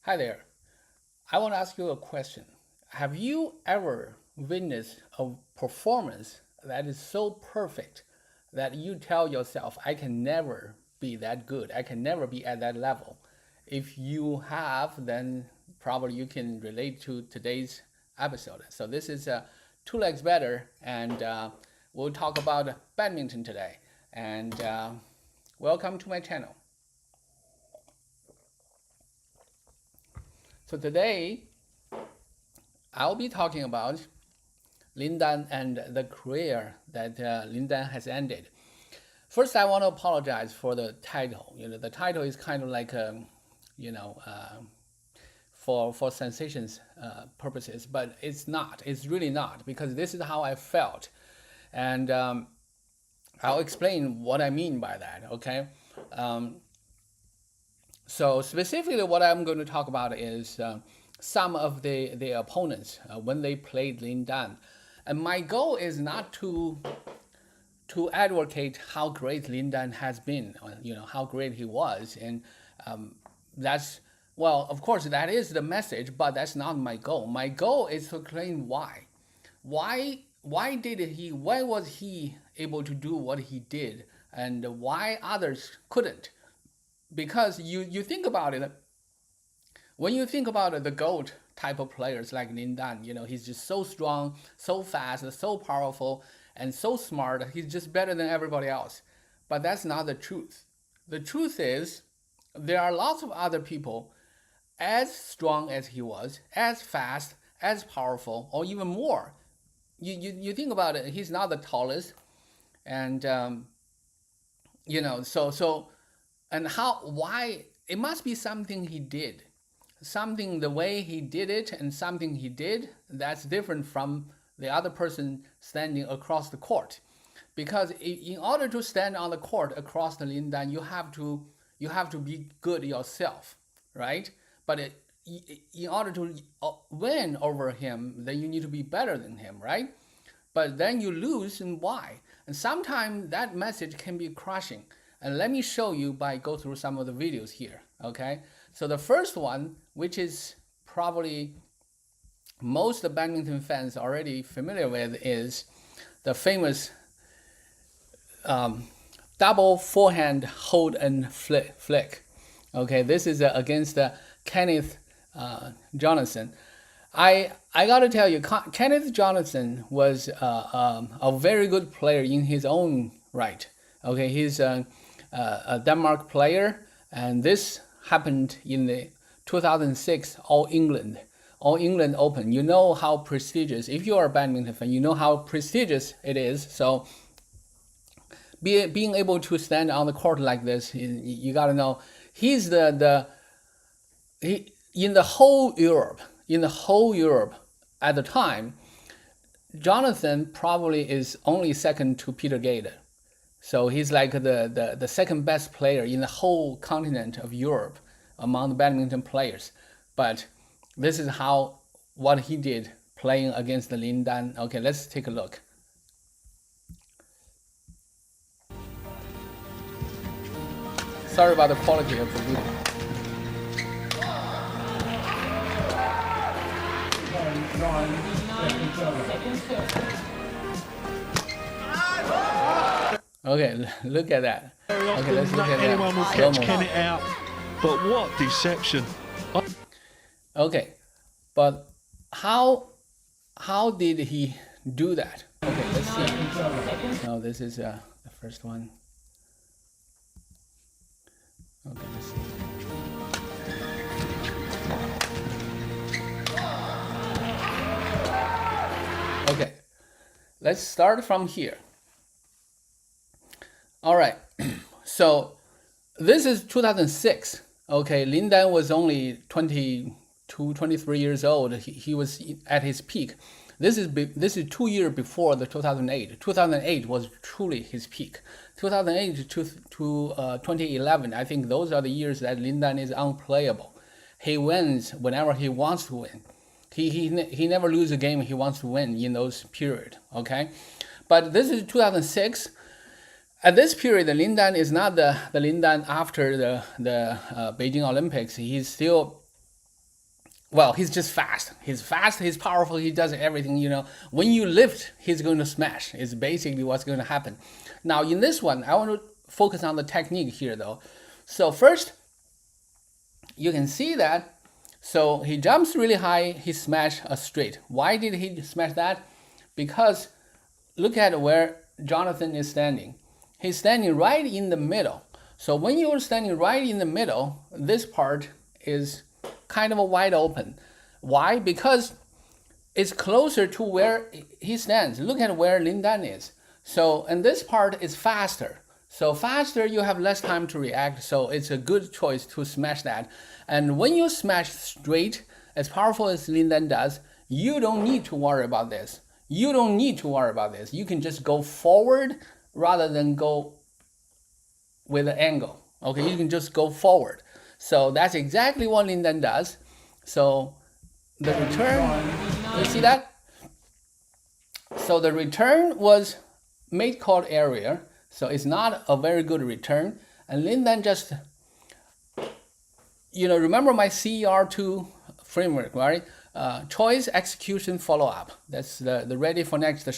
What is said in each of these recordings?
Hi there. I want to ask you a question. Have you ever witnessed a performance that is so perfect that you tell yourself, I can never be that good. I can never be at that level. If you have, then probably you can relate to today's episode. So this is Two Legs Better, and we'll talk about badminton today. And welcome to my channel. So today, I'll be talking about Lin Dan and the career that Lin Dan has ended. First, I want to apologize for the title. The title is kind of like, for sensations purposes, but it's not. It's really not, because this is how I felt, and I'll explain what I mean by that. Okay. So specifically, what I'm going to talk about is some of the opponents when they played Lin Dan, and my goal is not to advocate how great Lin Dan has been, how great he was, and that's, well, of course that is the message, but that's not my goal. My goal is to explain why why was he able to do what he did, and why others couldn't. Because you think about it, when you think about it, the GOAT type of players like Lin Dan, he's just so strong, so fast, so powerful, and so smart. He's just better than everybody else. But that's not the truth. The truth is, there are lots of other people as strong as he was, as fast, as powerful, or even more. You think about it, he's not the tallest, and so and why it must be something he did, something the way he did it, and something he did that's different from the other person standing across the court. Because in order to stand on the court across the Lin Dan, you have to be good yourself, right? But in order to win over him, then you need to be better than him, right? But then you lose, and why? And sometimes that message can be crushing. And let me show you by go through some of the videos here, okay? So the first one, which is probably most badminton fans already familiar with, is the famous double forehand hold and flick. Okay, this is against Kenneth Jonathan. I gotta tell you, Kenneth Jonathan was a very good player in his own right. Okay, he's a Denmark player, and this happened in the 2006 All England Open. You know how prestigious, if you are a badminton fan, you know how prestigious it is. So being able to stand on the court like this, you gotta know he's in the whole Europe at the time, Jonathan probably is only second to Peter Gader. So he's like the second best player in the whole continent of Europe among the badminton players. But this is what he did playing against the Lin Dan. Okay, let's take a look. Sorry about the quality of the video. Okay, look at that. Okay, let's look at that. Anyone will catch Kenneth out, but what deception! Okay, but how did he do that? Okay, let's see. No, this is the first one. Okay, let's see. Okay, let's start from here. All right, so this is 2006. Okay, Lin Dan was only 22, 23 years old. He was at his peak. This is 2 years before the 2008. 2008 was truly his peak. 2008 to 2011, I think those are the years that Lin Dan is unplayable. He wins whenever he wants to win. He never loses a game he wants to win in those periods. Okay, but this is 2006. At this period, the Lin Dan is not the Lin Dan after the Beijing Olympics. He's still well, he's just fast. He's fast, he's powerful, he does everything, you know. When you lift, he's going to smash. It's basically what's going to happen. Now, in this one, I want to focus on the technique here, though. So first, you can see that. So he jumps really high, he smashed a straight. Why did he smash that? Because look at where Jonathan is standing. He's standing right in the middle. So when you're standing right in the middle, this part is kind of a wide open. Why? Because it's closer to where he stands. Look at where Lin Dan is. So, and this part is faster. So faster, you have less time to react. So it's a good choice to smash that. And when you smash straight, as powerful as Lin Dan does, you don't need to worry about this. You don't need to worry about this. You can just go forward rather than go with an angle. Okay, you can just go forward. So that's exactly what Lin Dan does. So the return, you see that? So the return was mate called area. So it's not a very good return. And Lin Dan just, you know, remember my CER2 framework, right? Choice, execution, follow up. That's the ready for next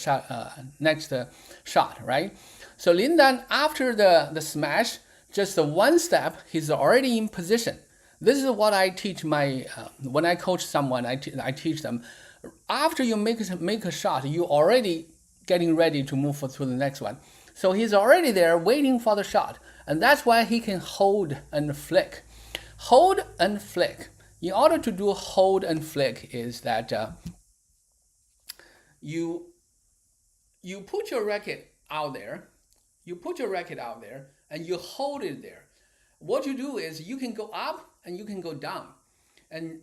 shot, right? So Lin Dan, after the smash, just the one step, he's already in position. This is what I teach my, when I coach someone, I teach them. After you make a shot, you already getting ready to move to the next one. So he's already there waiting for the shot. And that's why he can hold and flick. Hold and flick. In order to do hold and flick is that you put your racket out there. You put your racket out there and you hold it there. What you do is you can go up and you can go down. And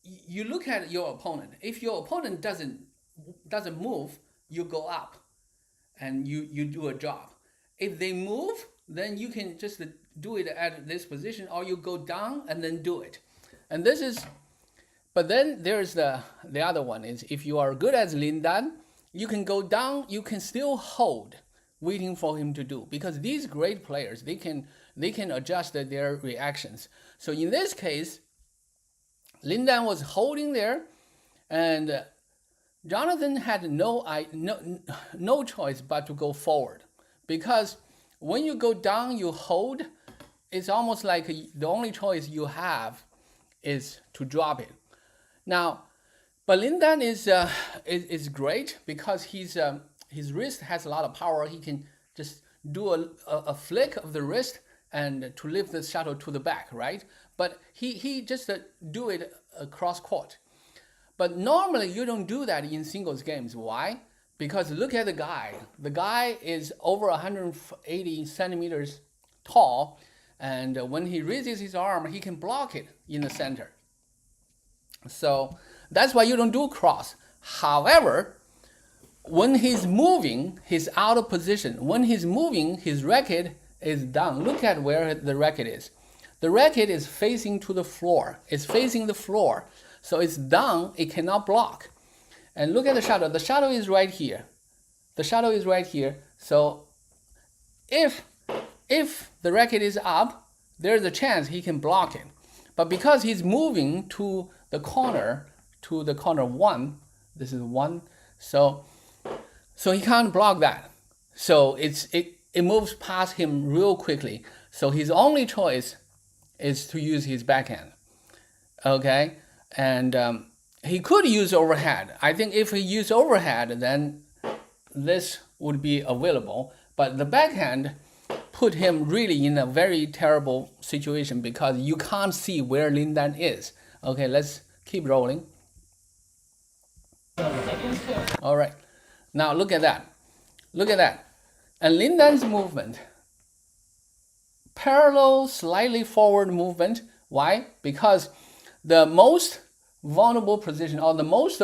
you look at your opponent. If your opponent doesn't move, you go up and you do a job. If they move, then you can just do it at this position, or you go down and then do it. And this is, but then there's the other one is if you are good as Lin Dan, you can go down, you can still hold, waiting for him to do, because these great players, they can adjust their reactions. So in this case, Lin Dan was holding there, and Jonathan had no choice but to go forward, because when you go down, you hold. It's almost like the only choice you have is to drop it. Now, but Lin Dan is great because his wrist has a lot of power. He can just do a flick of the wrist and to lift the shuttle to the back, right? But he just do it across court. But normally you don't do that in singles games. Why? Because look at the guy. The guy is over 180 centimeters tall, and when he raises his arm, he can block it in the center. So that's why you don't do cross. However, when he's moving, he's out of position. When he's moving, his racket is down. Look at where the racket is. The racket is facing to the floor. It's facing the floor. So it's down, it cannot block. And look at the shadow. The shadow is right here. The shadow is right here. So if the racket is up, there's a chance he can block it. But because he's moving to the corner one, this is one, so he can't block that. So it moves past him real quickly. So his only choice is to use his backhand. Okay? And he could use overhead. I think if he used overhead, then this would be available. But the backhand put him really in a very terrible situation because you can't see where Lin Dan is. Okay, let's keep rolling. All right. Now look at that. Look at that. And Lin Dan's movement, parallel, slightly forward movement. Why? Because the most vulnerable position or the most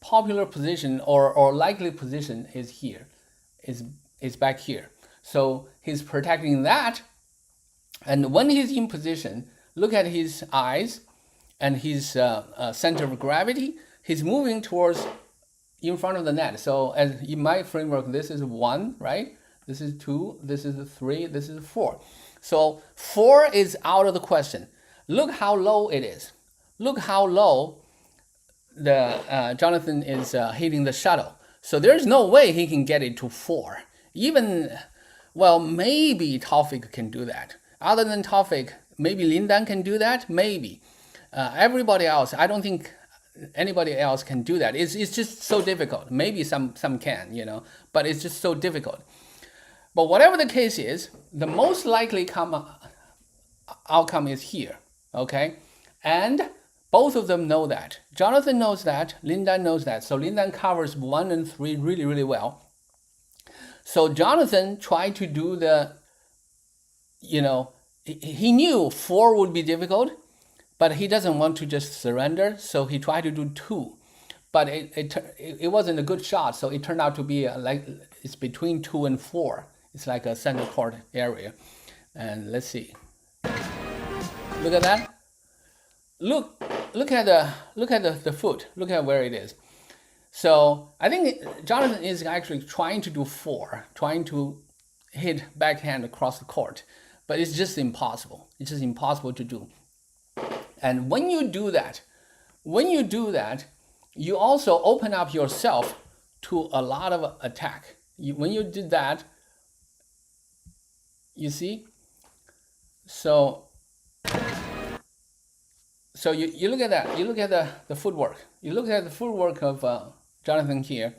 popular position or likely position is here, is back here. So he's protecting that. And when he's in position, look at his eyes and his center of gravity. He's moving towards in front of the net. So as in my framework, this is 1, right? This is 2, this is 3, this is 4. So 4 is out of the question. Look how low it is. look how low the Jonathan is hitting the shuttle. So there's no way he can get it to 4. Even, well, maybe Taufik can do that. Other than Taufik, maybe Lin Dan can do that, maybe. Everybody else, I don't think anybody else can do that. It's just so difficult. Maybe some can, you know, but it's just so difficult. But whatever the case is, the most likely outcome is here, okay? And both of them know that. Jonathan knows that, Lin Dan knows that. So Lin Dan covers 1 and 3 really, really well. So Jonathan tried to do the, you know, he knew 4 would be difficult, but he doesn't want to just surrender, so he tried to do 2. But it wasn't a good shot, so it turned out to be like it's between 2 and 4. It's like a center court area. And let's see. Look at that. Look at the foot. Look at where it is. So I think Jonathan is actually trying to do 4, trying to hit backhand across the court, but it's just impossible. It's just impossible to do. And when you do that, you also open up yourself to a lot of attack. When you did that, you see? So you look at that. You look at the footwork. You look at the footwork of Jonathan here.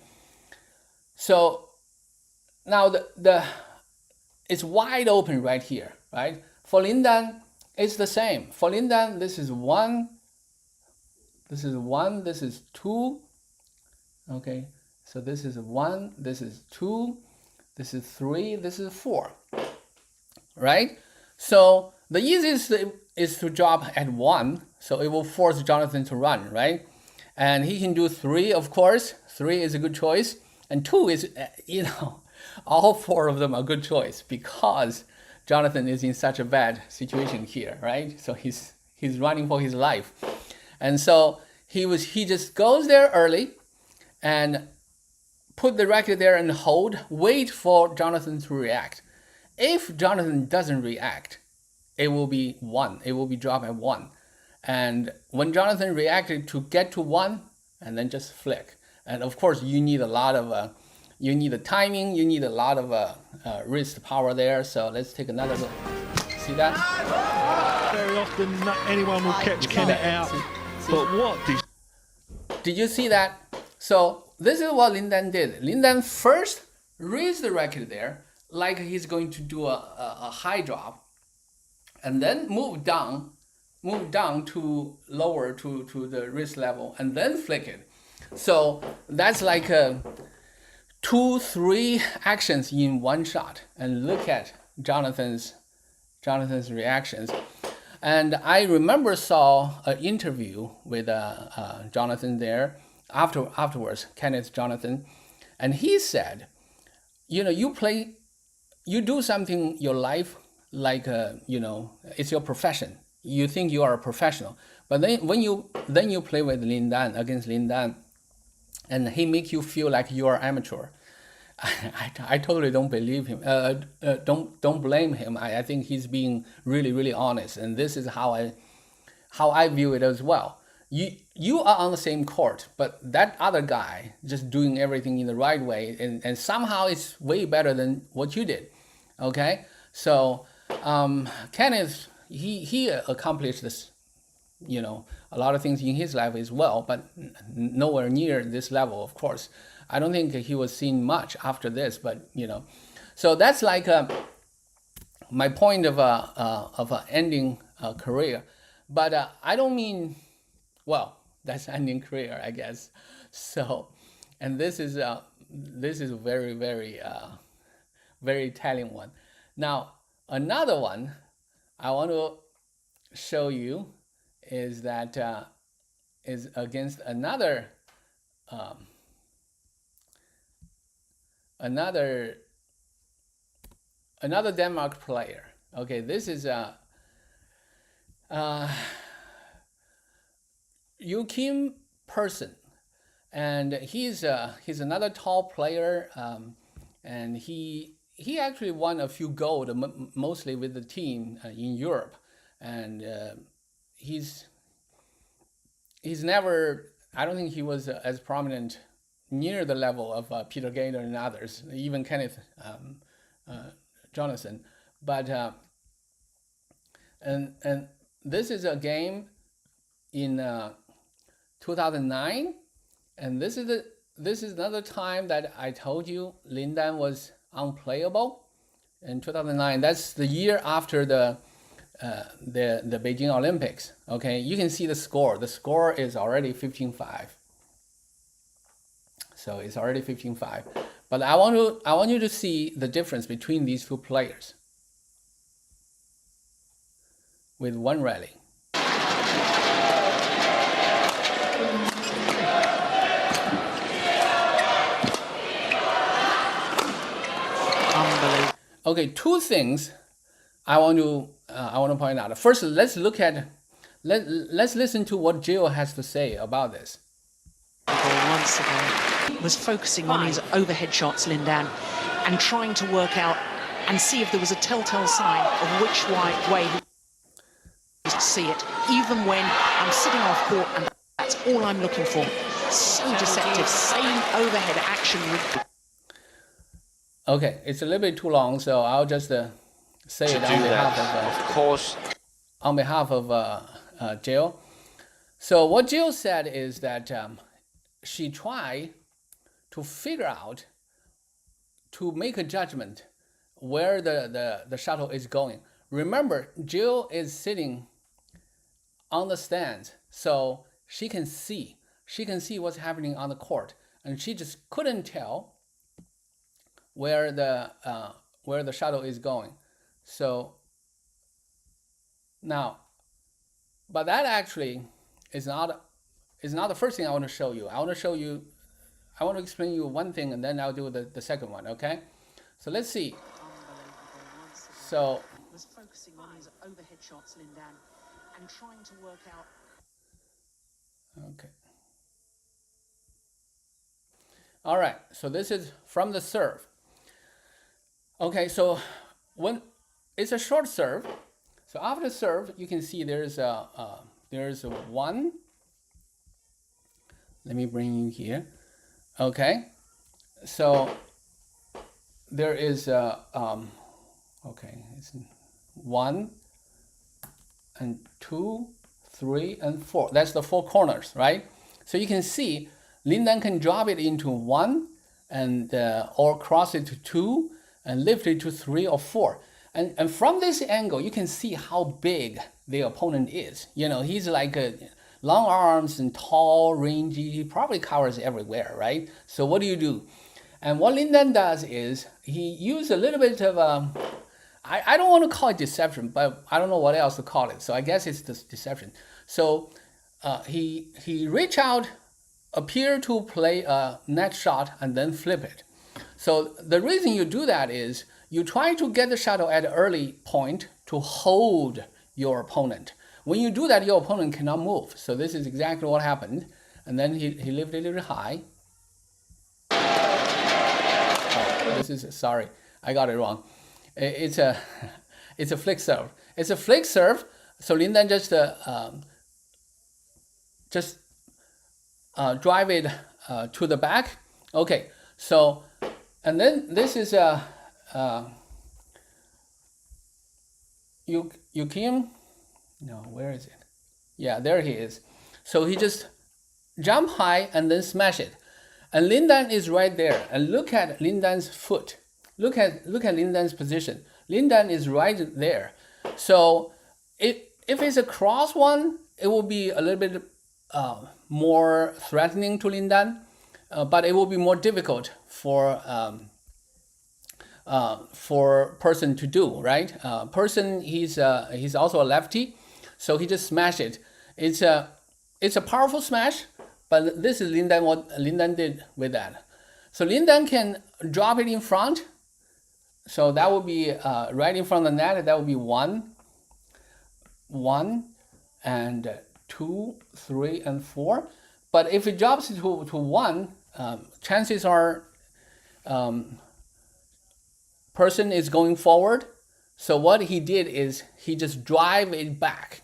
So now it's wide open right here, right? For Lin Dan, it's the same. For Lin Dan, this is 1. This is 1. This is 2. Okay, so this is 1. This is 2. This is 3. This is 4. Right? So the easiest is to drop at 1. So it will force Jonathan to run, right? And he can do 3, of course. 3 is a good choice. And 2 is, you know, all 4 of them are good choice because Jonathan is in such a bad situation here, right? So he's running for his life. And so he just goes there early and put the racket there and hold, wait for Jonathan to react. If Jonathan doesn't react, it will be 1. It will be dropped at 1. And when Jonathan reacted to get to 1, and then just flick. And of course, you need a lot of, you need the timing, you need a lot of wrist power there. So let's take another look. See that? Very often, not anyone will catch Kenneth out. See? But what did you see that? So this is what Lin Dan did. Lin Dan first raised the racket there, like he's going to do a high drop, and then move down to lower to the wrist level, and then flick it. So that's like 2-3 actions in one shot. And look at Jonathan's reactions. And I remember saw an interview with Jonathan there afterwards, Kenneth Jonathan, and he said, you know, you do something your life like you know, it's your profession. You think you are a professional, but then when you play with Lin Dan, against Lin Dan, and he make you feel like you are amateur. I totally don't believe him. Don't blame him. I think he's being really, really honest, and this is how I view it as well. You are on the same court, but that other guy just doing everything in the right way, and somehow it's way better than what you did. Okay, so Kenneth, he accomplished this, you know, a lot of things in his life as well, but nowhere near this level, of course. I don't think he was seen much after this, but you know, so that's like my point of ending a career. But I don't mean, well, that's ending career, I guess. So, and this is a very, very, very telling one. Now, another one I want to show you is that is against another Denmark player. Okay, this is Joachim Persson, and he's another tall player, and he actually won a few gold, mostly with the team in Europe, and he's he's never, I don't think he was as prominent near the level of Peter Gaynor and others, even Kenneth Jonathan. But and this is a game in 2009, and this is another time that I told you Lin Dan was unplayable. In 2009, that's the year after the Beijing Olympics. Okay, you can see the score. The score is already 15-5. So it's already 15-5. But I want you to see the difference between these two players with one rally. Unbelievable. Okay, two things I want to point out. First, let's listen to what Jill has to say about this. Once again, was focusing on his overhead shots, Lin Dan, and trying to work out and see if there was a telltale sign of which way he was to see it. Even when I'm sitting off court, and that's all I'm looking for. So deceptive. Same overhead action. Okay, it's a little bit too long, so I'll just say it on behalf of course. On behalf of Jill. So what Jill said is that she tried to figure out, to make a judgment where the shuttle is going. Remember, Jill is sitting on the stands, so she can see what's happening on the court, and she just couldn't tell where the shuttle is going. So now, but that actually is not the first thing I want to show you. I want to explain you one thing, and then I'll do the second one. Okay, so let's see. So was focusing on his overhead shots, Lin Dan, and trying to work out. Okay. All right. So this is from the serve. Okay. So when it's a short serve, so after serve, you can see there's a one. Let me bring you here. Okay. So there is okay, it's 1 and 2, 3 and 4. That's the 4 corners, right? So you can see Lin Dan can drop it into 1 and or cross it to 2 and lift it to 3 or 4. And from this angle, you can see how big the opponent is. You know, he's like long arms and tall, rangy. He probably covers everywhere, right? So what do you do? And what Lin Dan does is he uses a little bit of I don't want to call it deception, but I don't know what else to call it. So I guess it's this deception. So he reach out, appear to play a net shot, and then flip it. So the reason you do that is you try to get the shuttle at an early point to hold your opponent. When you do that, your opponent cannot move. So this is exactly what happened. And then he lifted it high. Oh, this is, sorry, I got it wrong. It's a flick serve. It's a flick serve. So Lin Dan just drive it to the back. Okay. So, and then this is Joachim. No, where is it? Yeah, there he is. So he just jump high and then smash it. And Lin Dan is right there. And look at Lin Dan's foot. Look at Lin Dan's position. Lin Dan is right there. So if it's a cross one, it will be a little bit more threatening to Lin Dan, but it will be more difficult for Persson to do, right? Persson, he's also a lefty, so he just smashed it. It's a powerful smash, but this is Lin Dan, what Lin Dan did with that. So Lin Dan can drop it in front. So that would be right in front of the net. That would be 1, and 2, 3, and 4. But if it drops to 1, chances are Persson is going forward. So what he did is he just drive it back.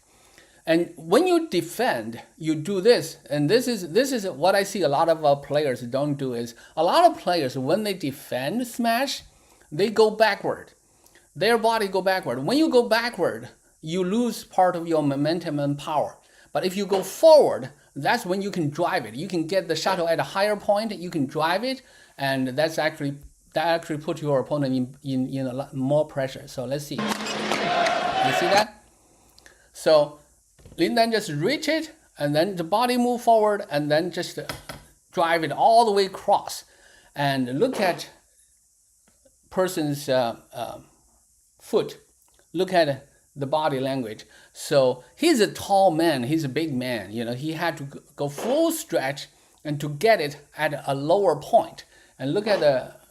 And when you defend, you do this, and this is what I see a lot of players don't do. Is a lot of players, when they defend smash, they go backward. Their body go backward. When you go backward, you lose part of your momentum and power. But if you go forward, that's when you can drive it. You can get the shuttle at a higher point. You can drive it, and that actually puts your opponent in a lot more pressure. So let's see. You see that? So Lin Dan just reach it, and then the body move forward, and then just drive it all the way across. And look at Person's foot. Look at the body language. So he's a tall man. He's a big man. He had to go full stretch and to get it at a lower point. And look at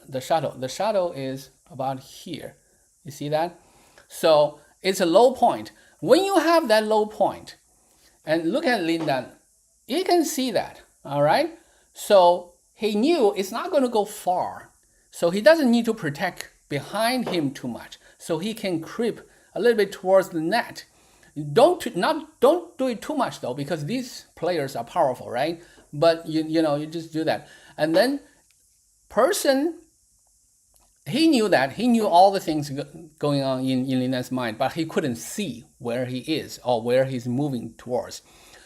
the shuttle. The shuttle is about here. You see that? So it's a low point. When you have that low point, and look at Lin Dan, you can see that, all right? So he knew it's not going to go far. So he doesn't need to protect behind him too much. So he can creep a little bit towards the net. Don't do it too much though, because these players are powerful, right? But you just do that. And then Persson, he knew that. He knew all the things going on in Lin Dan's mind, but he couldn't see where he is or where he's moving towards.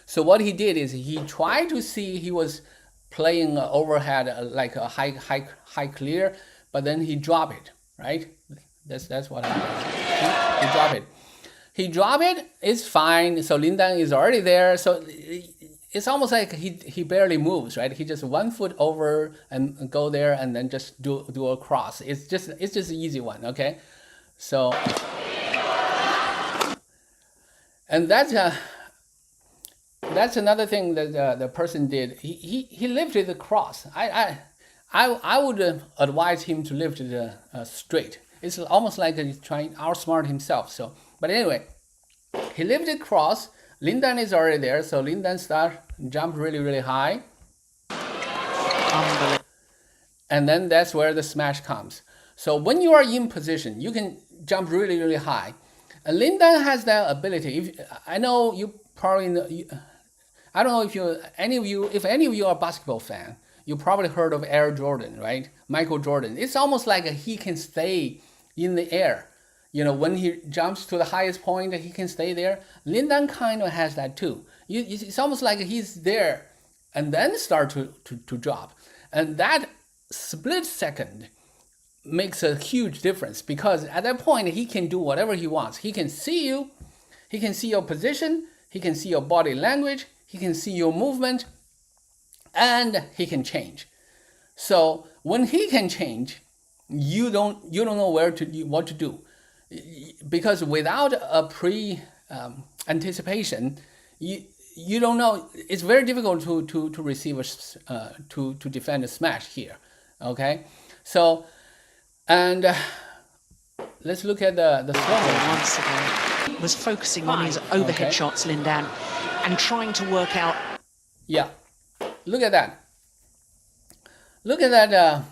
So what he did is he tried to see. He was playing overhead like a high clear, but then he dropped it, right? That's what happened. He dropped it. He dropped it. It's fine. So Lin Dan is already there. So it's almost like he barely moves, right? He just 1 foot over and go there, and then just do a cross. It's just an easy one, okay? So, and that's another thing that the person did. He lifted the cross. I would advise him to lift it straight. It's almost like he's trying to outsmart himself. So, but anyway, he lifted cross. Lin Dan is already there, so Lin Dan jump really high. And then that's where the smash comes. So when you are in position, you can jump really high. And Lin Dan has that ability. I know you probably know, I don't know if any of you are a basketball fan, you probably heard of Air Jordan, right? Michael Jordan. It's almost like he can stay in the air. When he jumps to the highest point, he can stay there. Lin Dan kind of has that too. It's almost like he's there and then start to drop. And that split second makes a huge difference, because at that point, he can do whatever he wants. He can see you. He can see your position. He can see your body language. He can see your movement. And he can change. So when he can change, you don't know what to do. Because without a anticipation, you don't know. It's very difficult to receive to defend a smash here. Okay, so and let's look at the slow once again was focusing on his overhead shots, Lin Dan, and trying to work out. Yeah, look at that. Look at that.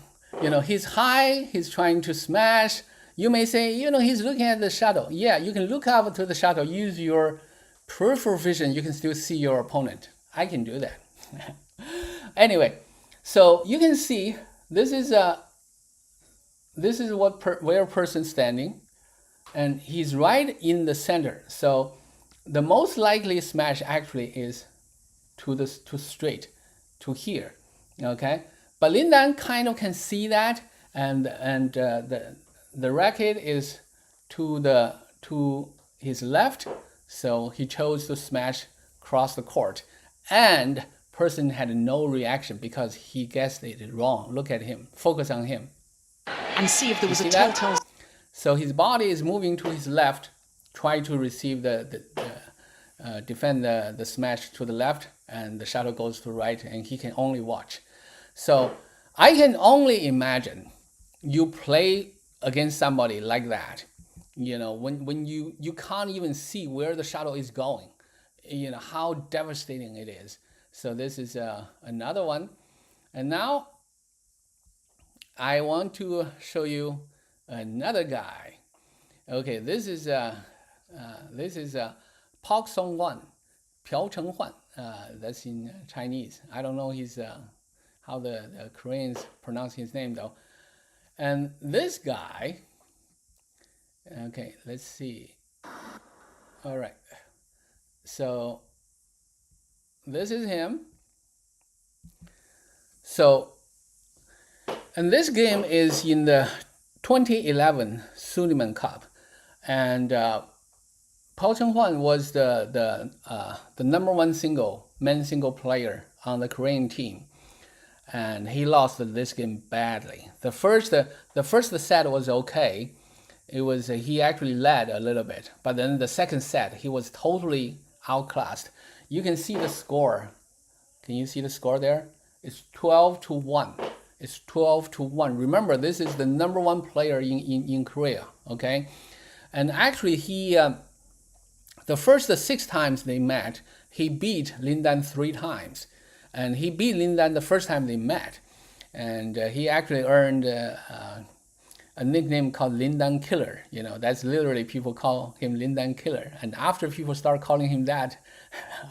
He's high. He's trying to smash. You may say, he's looking at the shadow. Yeah, you can look up to the shadow, use your peripheral vision, you can still see your opponent. I can do that. Anyway, so you can see this is where Person's standing, and he's right in the center. So the most likely smash actually is to straight, to here. Okay, but Lin Dan kind of can see that, and the racket is to his left, so he chose to smash across the court. And Persson had no reaction because he guessed it wrong. Look at him. Focus on him. And see if there was a telltale. So his body is moving to his left, try to receive defend the smash to the left, and the shuttle goes to right, and he can only watch. So I can only imagine you play against somebody like that, when you can't even see where the shuttle is going, how devastating it is. So this is another one. And now I want to show you another guy. Okay, this is Park Song-won. Cheng-chen. That's in Chinese. I don't know how the Koreans pronounce his name though. And this guy, okay, let's see. All right. So this is him. So, and this game is in the 2011 Sudirman Cup, and Pao Cheng-chen was the number one men's single player on the Korean team, and he lost this game badly. The first set was okay. It was he actually led a little bit, but then the second set he was totally outclassed. You can see the score. Can you see the score there? It's 12-1. It's 12-1. Remember, this is the number one player in Korea, okay? And actually, the first 6 times they met, he beat Lin Dan 3 times. And he beat Lin Dan the first time they met. And he actually earned a nickname called Lin Dan Killer. You know, that's literally people call him Lin Dan Killer. And after people start calling him that,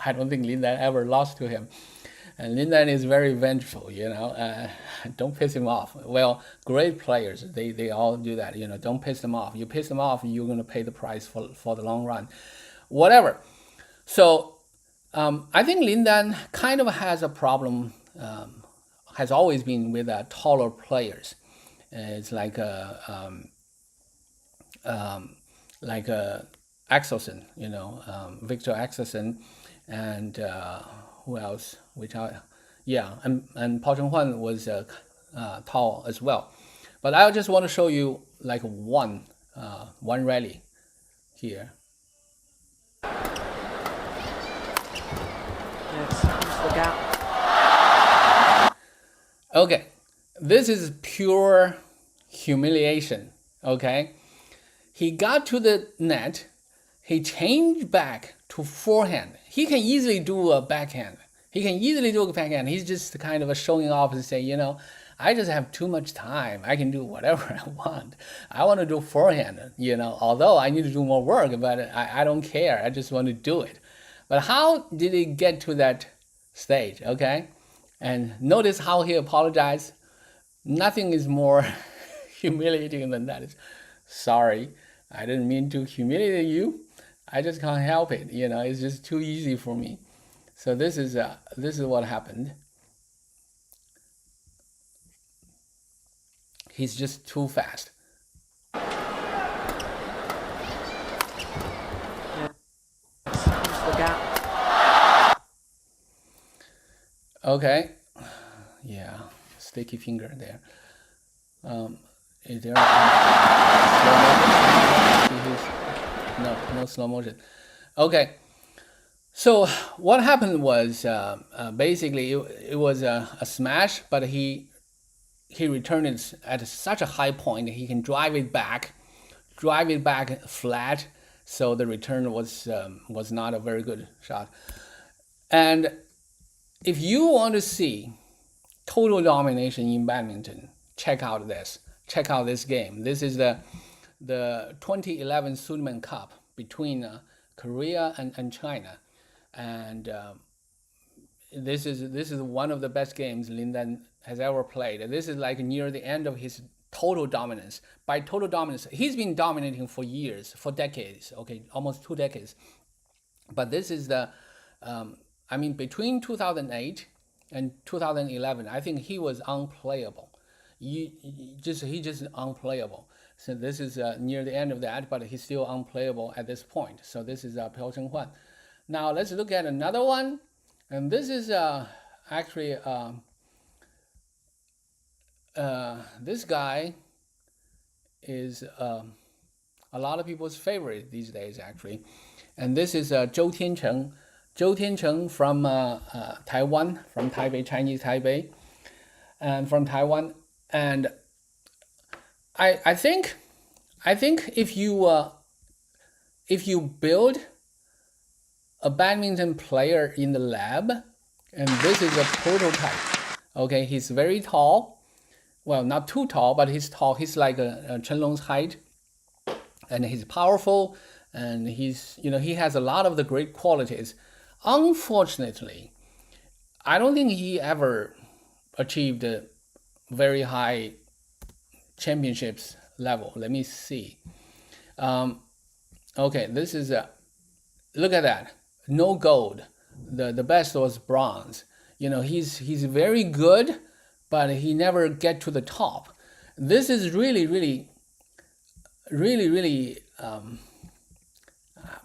I don't think Lin Dan ever lost to him. And Lin Dan is very vengeful, you know. Don't piss him off. Well, great players, they all do that, you know. Don't piss them off. You piss them off, you're going to pay the price for the long run. Whatever. So I think Lin Dan kind of has a problem, has always been with taller players. It's like Axelsen, you know, Victor Axelsen, and who else? And Pao Cheng-chen was tall as well. But I just want to show you like one rally here. Yes, the gap. Okay, this is pure humiliation. Okay, he got to the net, he changed back to forehand. He can easily do a backhand. He's just kind of showing off and say, you know, I just have too much time. I can do whatever I want. I want to do forehand, you know, although I need to do more work, but I don't care. I just want to do it. But how did he get to that stage, okay? And notice how he apologized. Nothing is more humiliating than that. Sorry, I didn't mean to humiliate you. I just can't help it. You know, it's just too easy for me. So this is what happened. He's just too fast. The gap. Okay. Yeah, sticky finger there. Is there no slow motion? Okay. So what happened was basically it was a smash, but he returned it at such a high point he can drive it back flat. So the return was not a very good shot. And if you want to see total domination in badminton, check out this game. This is the 2011 Sudirman Cup between Korea and China, and this is one of the best games Lin Dan has ever played. This is like near the end of his total dominance. By total dominance, he's been dominating for years, for decades. Okay, almost 2 decades. But this is the between 2008 and 2011, I think he was unplayable. He just unplayable. So this is near the end of that, but he's still unplayable at this point. So this is Pao Cheng-chen. Now let's look at another one, and this is actually this guy is a lot of people's favorite these days actually, and this is Chou Tien-chen. Chou Tien-chen from Taiwan, from Taipei, Chinese Taipei, and from Taiwan. And I think if you build a badminton player in the lab, and this is a prototype. Okay, he's very tall. Well, not too tall, but he's tall. He's like a Chenlong's height, and he's powerful, and he has a lot of the great qualities Unfortunately, I don't think he ever achieved a very high championships level. Let me see. Okay, this is look at that. No gold. The best was bronze. He's very good, but he never get to the top. This is really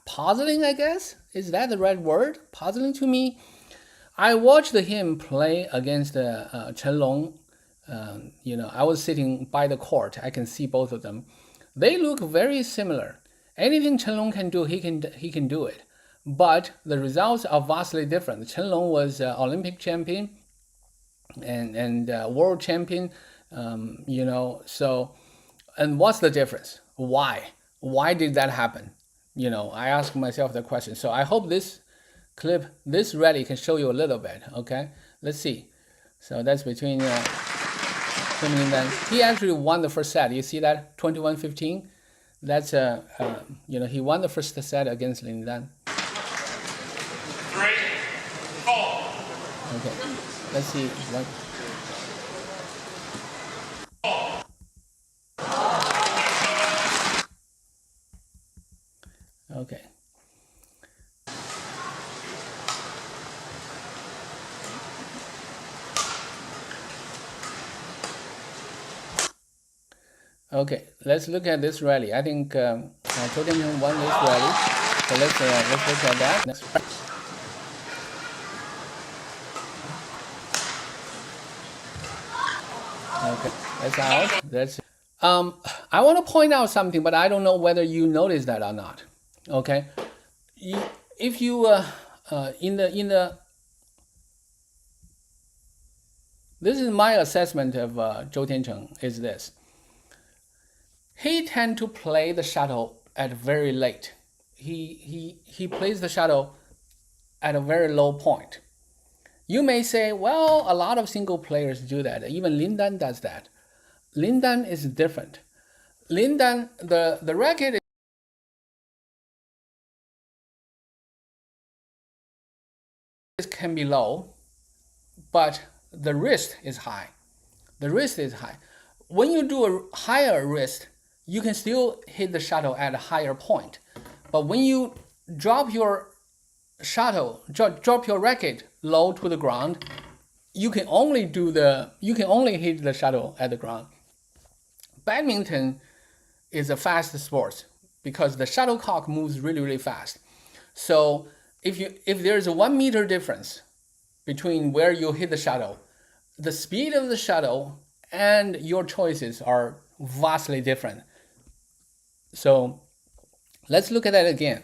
puzzling, I guess. Is that the right word? Puzzling to me. I watched him play against Chen Long. I was sitting by the court. I can see both of them. They look very similar. Anything Chen Long can do, he can do it. But the results are vastly different. Chen Long was Olympic champion and world champion. So, and what's the difference? Why? Why did that happen? I ask myself the question. So I hope this clip, this rally can show you a little bit. Okay, let's see. So that's between Lin Dan. He actually won the first set. You see that 21-15. That's he won the first set against Lin Dan. 3, 4. Okay, let's see. Okay. Okay, let's look at this rally. I think Chou Tien-chen won this rally. So let's look at that. Next. Okay, that's out. That's. I want to point out something, but I don't know whether you noticed that or not. Okay, if you this is my assessment of Chou Tien-chen is this. He tend to play the shuttle at very late. He plays the shuttle at a very low point. You may say, well, a lot of single players do that. Even Lin Dan does that. Lin Dan is different. Lin Dan, the racket can be low, but the wrist is high. The wrist is high. When you do a higher wrist, you can still hit the shuttle at a higher point. But when you drop your shuttle, drop your racket low to the ground, you can only hit the shuttle at the ground. Badminton is a fast sport because the shuttlecock moves really fast. So if there's a 1 meter difference between where you hit the shuttle, the speed of the shuttle and your choices are vastly different. So let's look at that again.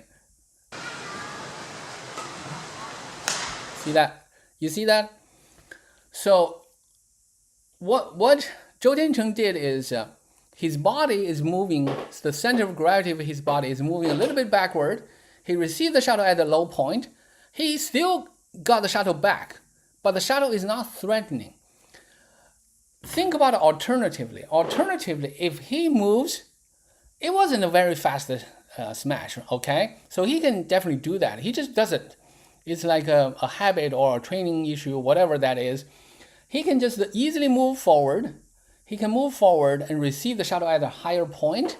See that? You see that? So what Chou Tien-chen did is his body is moving, the center of gravity of his body is moving a little bit backward. He received the shuttle at a low point. He still got the shuttle back, but the shuttle is not threatening. Think about it alternatively. Alternatively, if he moves, it wasn't a very fast smash, okay? So he can definitely do that. He just doesn't. It's like a habit or a training issue, whatever that is. He can just easily move forward. He can move forward and receive the shuttle at a higher point.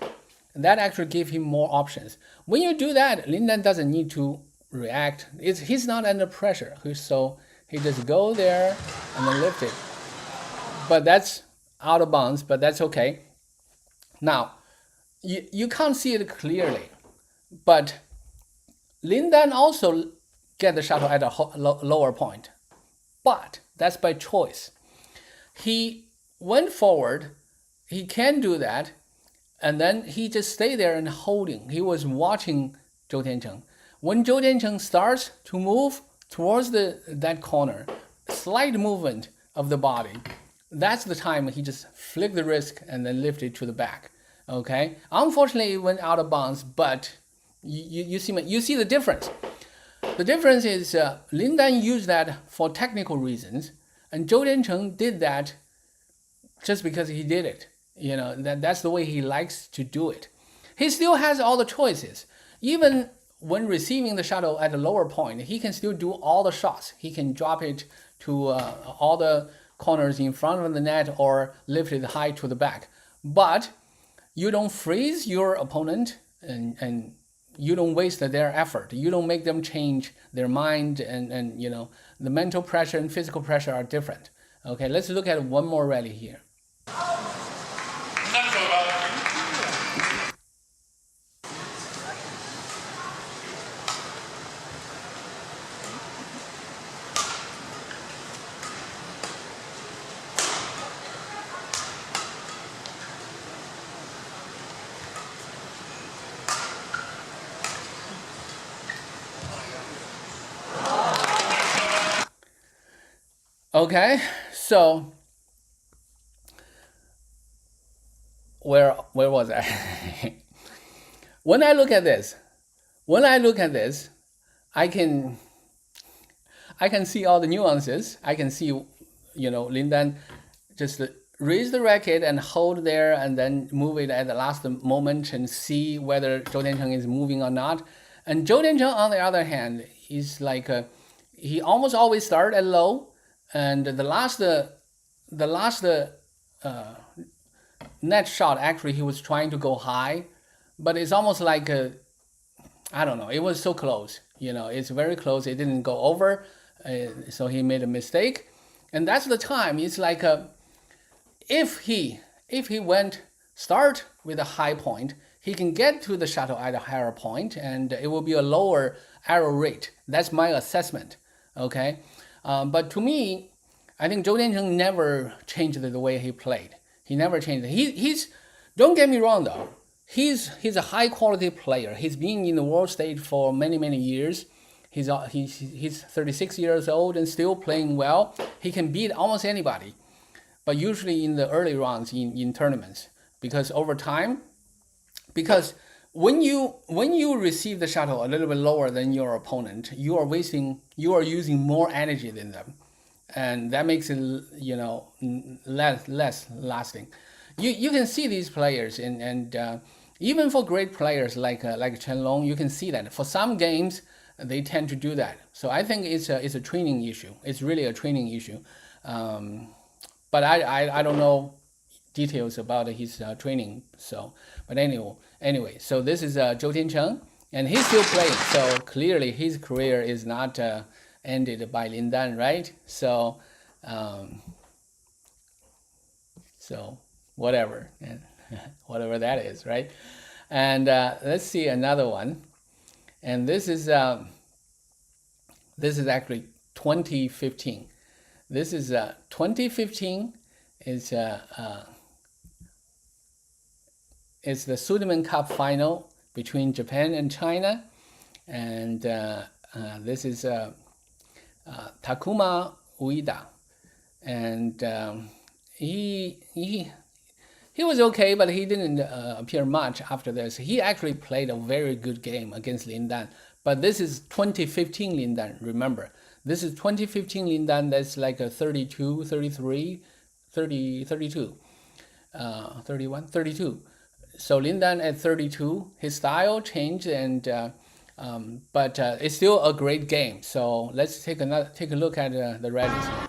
And that actually gives him more options. When you do that, Lin Dan doesn't need to react. He's not under pressure. So he just go there and then lift it. But that's out of bounds, but that's okay. Now, you can't see it clearly, but Lin Dan also get the shuttle at a lower point, but that's by choice. He went forward, he can do that, and then he just stay there and holding. He was watching Chou Tien-chen. When Chou Tien-chen starts to move towards that corner, slight movement of the body, that's the time he just flick the wrist and then lift it to the back. Okay, unfortunately, it went out of bounds, but you see the difference. The difference is Lin Dan used that for technical reasons, and Chou Tien-chen did that just because he did it. That's the way he likes to do it. He still has all the choices. Even when receiving the shuttle at a lower point, he can still do all the shots. He can drop it to all the corners in front of the net or lift it high to the back. But you don't freeze your opponent, and you don't waste their effort. You don't make them change their mind, and you know, the mental pressure and physical pressure are different. Okay, let's look at one more rally here. Okay, so where was I? When I look at this, I can see all the nuances. I can see, you know, Lin Dan just raise the racket and hold there, and then move it at the last moment and see whether Chou Tien-chen is moving or not. And Chou Tien-chen, on the other hand, is like he almost always start at low. And the last net shot, actually, he was trying to go high, but it's almost like I don't know. It was so close, you know. It's very close. It didn't go over, so he made a mistake, and that's the time. It's like if he went start with a high point, he can get to the shuttle at a higher point, and it will be a lower error rate. That's my assessment. Okay. But to me, I think Chou Tien-chen never changed the way he played. He never changed it. He's don't get me wrong though. He's a high quality player. He's been in the world stage for many years. He's 36 years old and still playing well. He can beat almost anybody, but usually in the early rounds in tournaments, because over time, because when you receive the shuttle a little bit lower than your opponent, you are using more energy than them, and that makes it, you know, less lasting. You can see these players, and even for great players like Chen Long, you can see that for some games they tend to do that. So I think it's a training issue. It's really a training issue, but I don't know details about his training. So, but anyway, so this is Chou Tien-chen, and he's still playing. So clearly his career is not ended by Lin Dan, right? So, so whatever, whatever that is, right? And let's see another one, and this is actually 2015. This is 2015. It's the Sudirman Cup final between Japan and China, and this is Takuma Ueda, and he was okay, but he didn't appear much after this. He actually played a very good game against Lin Dan, but this is 2015 Lin Dan. Remember, this is 2015 Lin Dan. That's like a 32, 33, 30, 32, 31, 32. So Lin Dan at 32, his style changed, and but it's still a great game. So let's take a look at the rallies here.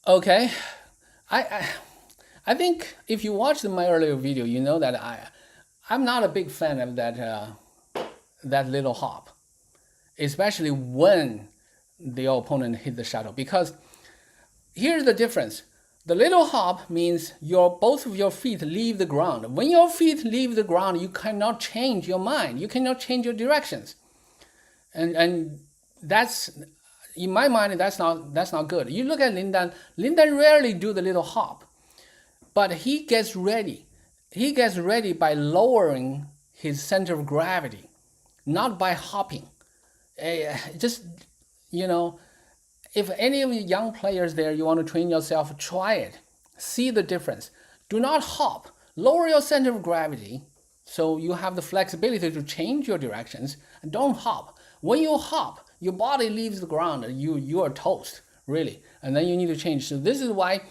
Okay, I think if you watched my earlier video, you know that I'm not a big fan of that little hop, especially when the opponent hit the shuttle, because here's the difference. The little hop means both of your feet leave the ground. When your feet leave the ground, you cannot change your mind. You cannot change your directions, and that's, in my mind, that's not good. You look at Lin Dan. Lin Dan rarely do the little hop, but he gets ready. He gets ready by lowering his center of gravity, not by hopping. Just, you know, if any of the young players there, you want to train yourself, try it. See the difference. Do not hop. lower your center of gravity so you have the flexibility to change your directions, and don't hop. When you hop, your body leaves the ground and you are toast, really. And then you need to change. So this is why,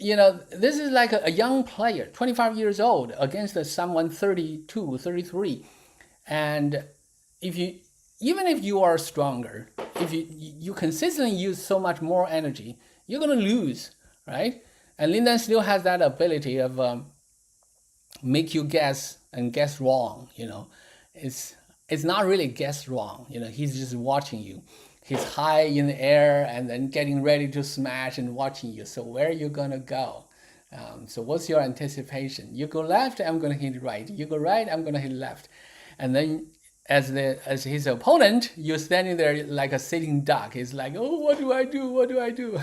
this is like a young player, 25 years old, against someone 32, 33. And even if you are stronger, if you consistently use so much more energy, you're going to lose, right? And Lin Dan still has that ability of make you guess and guess wrong. It's not really guess wrong. He's just watching you. He's high in the air and then getting ready to smash and watching you. So where are you gonna go? So what's your anticipation? You go left, I'm gonna hit right. You go right, I'm gonna hit left. And then as his opponent, you're standing there like a sitting duck. He's like, oh, what do I do? What do I do?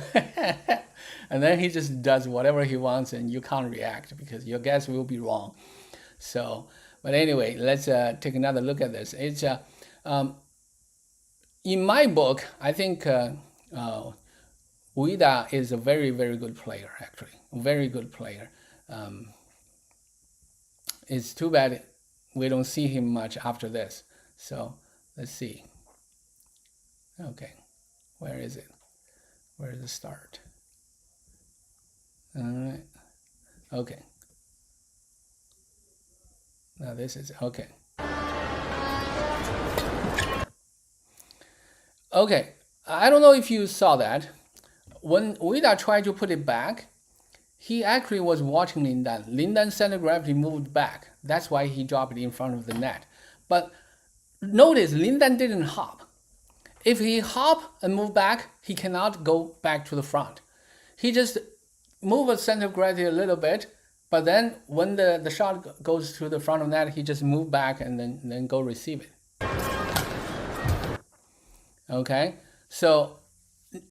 And then he just does whatever he wants, and you can't react because your guess will be wrong. So, but anyway, let's take another look at this. It's in my book, I think Ueda is a very, very good player, actually. Very good player. It's too bad we don't see him much after this. So let's see. Okay, where is it? Where is the start? All right. Okay. Now this is okay. Okay, I don't know if you saw that. When Ueda tried to put it back, he actually was watching Lin Dan. Lin Dan's center of gravity moved back. That's why he dropped it in front of the net. But notice Lin Dan didn't hop. If he hop and move back, he cannot go back to the front. He just moved the center of gravity a little bit, but then when the shot goes to the front of net, he just move back and then go receive it. Okay, so